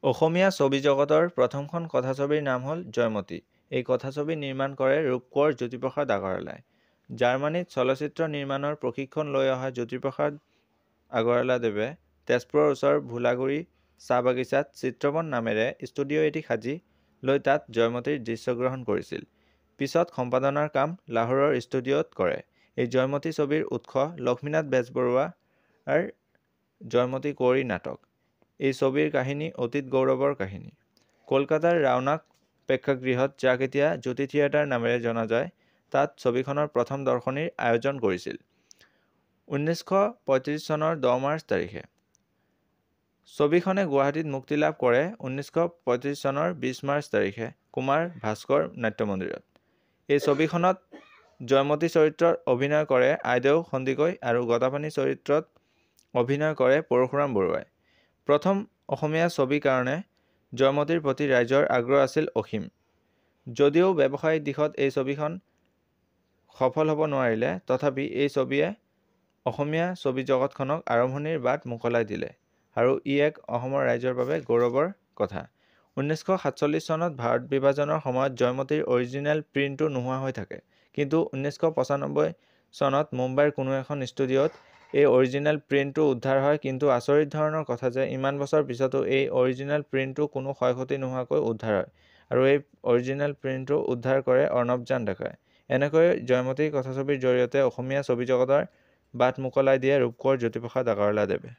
অসমীয়া ছবি জগতৰ প্ৰথমখন কথাছবিৰ নাম হ'ল জয়মতী। এই কথাছবি নিৰ্মাণ কৰে ৰূপকোঁৱৰ জ্যোতিপ্ৰসাদ আগৰৱালাই। জাৰ্মানীত চলচ্চিত্ৰ নিৰ্মাণৰ প্ৰশিক্ষণ লৈ অহা জ্যোতিপ্ৰসাদ আগৰৱালাদেৱে তেজপুৰৰ ওচৰৰ ভোলাগুৰি চাহ বাগিচাত চিত্ৰবন নামেৰে ষ্টুডিঅ' এটি সাজি লৈ তাত জয়মতীৰ দৃশ্যগ্ৰহণ কৰিছিল। পিছত সম্পাদনাৰ কাম লাহোৰৰ ষ্টুডিঅ'ত কৰে। এই জয়মতী ছবিৰ উৎস লক্ষ্মীনাথ বেজবৰুৱাৰ জয়মতী কুঁৱৰী নাটক। এই ছবিৰ কাহিনী অতীত গৌৰৱৰ কাহিনী। কলকাতাৰ ৰাওনাক প্ৰেক্ষাগৃহত, যাক এতিয়া জ্যোতি থিয়েটাৰ নামেৰে জনা যায়, তাত ছবিখনৰ প্ৰথম দৰ্শনীৰ আয়োজন কৰিছিল 1935 চনৰ 10 মাৰ্চ তাৰিখে। ছবিখনে গুৱাহাটীত মুক্তি লাভ কৰে 1935 চনৰ 20 মাৰ্চ তাৰিখে কুমাৰ ভাস্কৰ নাট্যমন্দিৰত। এই ছবিখনত জয়মতী চৰিত্ৰত অভিনয় কৰে আইদেউ সন্দিকৈ আৰু গদাপাণি চৰিত্ৰত অভিনয় কৰে পৰশুৰাম বৰুৱাই। প্ৰথম অসমীয়া ছবিৰ কাৰণে জয়মতীৰ প্ৰতি ৰাইজৰ আগ্ৰহ আছিল অসীম। যদিও ব্যৱসায়িক দিশত এই ছবিখন সফল হ'ব নোৱাৰিলে, তথাপি এই ছবিয়ে অসমীয়া ছবি জগতখনক আৰম্ভণিৰ বাট মোকলাই দিলে আৰু ই এক অসমৰ ৰাইজৰ বাবে গৌৰৱৰ কথা। 1947 চনত ভাৰত বিভাজনৰ সময়ত জয়মতীৰ অৰিজিনেল প্ৰিণ্টটো নোহোৱা হৈ থাকে। কিন্তু 1995 চনত মুম্বাইৰ কোনো এখন ষ্টুডিঅ'ত এই অৰিজিনেল প্ৰিণ্টটো উদ্ধাৰ হয়। কিন্তু আচৰিত ধৰণৰ কথা যে ইমান বছৰ পিছতো এই অৰিজিনেল প্ৰিণ্টটো কোনো ক্ষয়ক্ষতি নোহোৱাকৈ উদ্ধাৰ হয়, আৰু এই অৰিজিনেল প্ৰিণ্টটো উদ্ধাৰ কৰে অৰ্ণৱজান ডেকাই। এনেকৈ জয়মতী কথাছবিৰ জৰিয়তে অসমীয়া ছবি জগতৰ বাট মোকলাই দিয়ে ৰূপকোঁৱৰ জ্যোতিপ্ৰসাদ আগৰৱালাদেৱে।